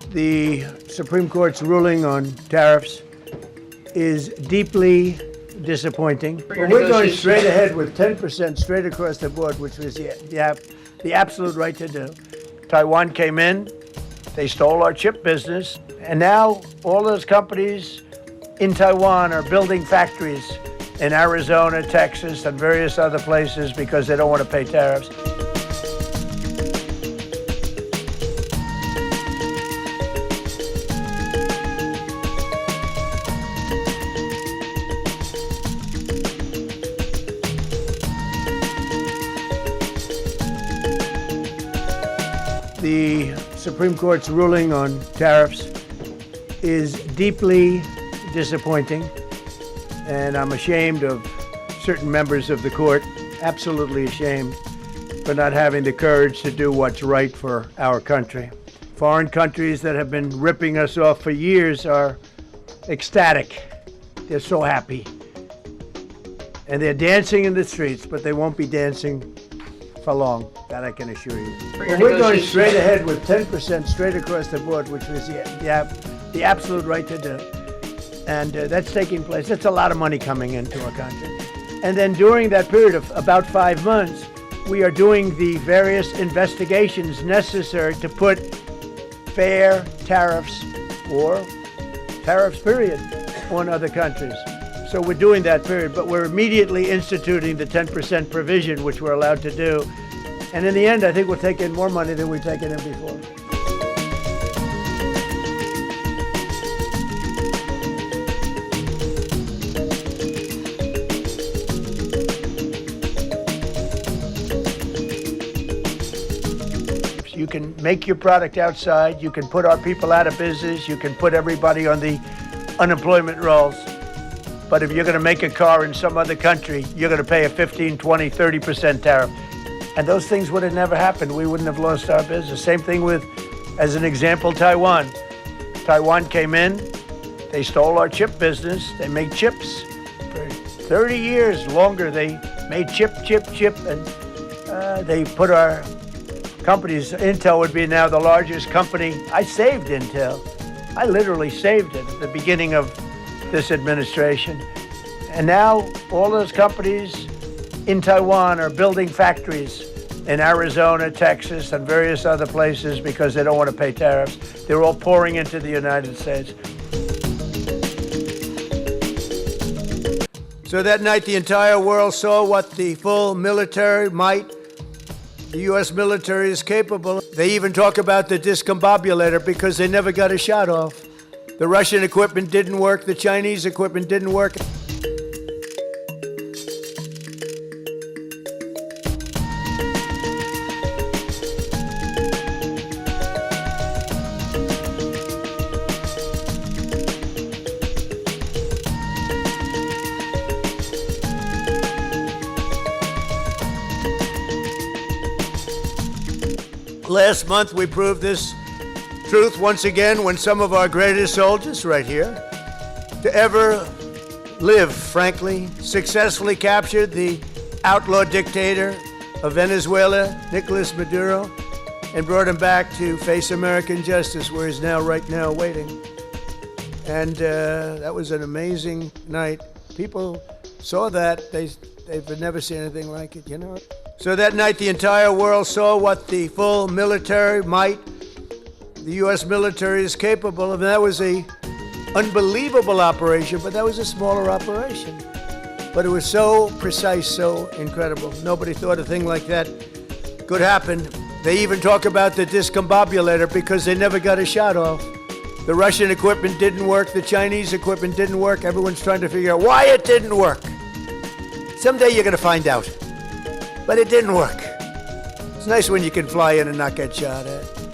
The Supreme Court's ruling on tariffs is deeply disappointing. Well, we're going straight ahead with 10% straight across the board, which was the absolute right to do. Taiwan came in, they stole our chip business, and now all those companies in Taiwan are building factories in Arizona, Texas, and various other places because they don't want to pay tariffs. The Supreme Court's ruling on tariffs is deeply disappointing, and I'm ashamed of certain members of the court, absolutely ashamed, for not having the courage to do what's right for our country. Foreign countries that have been ripping us off for years are ecstatic. They're so happy. And they're dancing in the streets, but they won't be dancing for long, that I can assure you. Well, we're going straight ahead with 10% straight across the board, which was the absolute right to do. And that's taking place. That's a lot of money coming into our country. And then during that period of about 5 months, we are doing the various investigations necessary to put fair tariffs, or tariffs period, on other countries. So we're doing that period, but we're immediately instituting the 10% provision, which we're allowed to do. And in the end, I think we'll take in more money than we've taken in before. You can make your product outside, you can put our people out of business, you can put everybody on the unemployment rolls. But if you're going to make a car in some other country, you're going to pay a 15, 20, 30% tariff. And those things would have never happened. We wouldn't have lost our business. Same thing with, as an example, Taiwan. Taiwan came in, they stole our chip business. They made chips. For 30 years longer, they made chip, and they put our companies. Intel would be now the largest company. I saved Intel. I literally saved it at the beginning of this administration. And now all those companies in Taiwan are building factories in Arizona, Texas, and various other places because they don't want to pay tariffs. They're all pouring into the United States. So that night, the entire world saw what the full military might the U.S. military is capable. They even talk about the discombobulator because they never got a shot off. The Russian equipment didn't work. The Chinese equipment didn't work. Last month, we proved this truth once again when some of our greatest soldiers right here to ever live, frankly, successfully captured the outlaw dictator of Venezuela, Nicolas Maduro, and brought him back to face American justice, where he's now, right now, waiting. And that was an amazing night. People saw that. They've never seen anything like it, you know. So that night, the entire world saw what the full military might the U.S. military is capable of. And that was an unbelievable operation, but that was a smaller operation. But it was so precise, so incredible. Nobody thought a thing like that could happen. They even talk about the discombobulator because they never got a shot off. The Russian equipment didn't work. The Chinese equipment didn't work. Everyone's trying to figure out why it didn't work. Someday you're going to find out. But it didn't work. It's nice when you can fly in and not get shot at.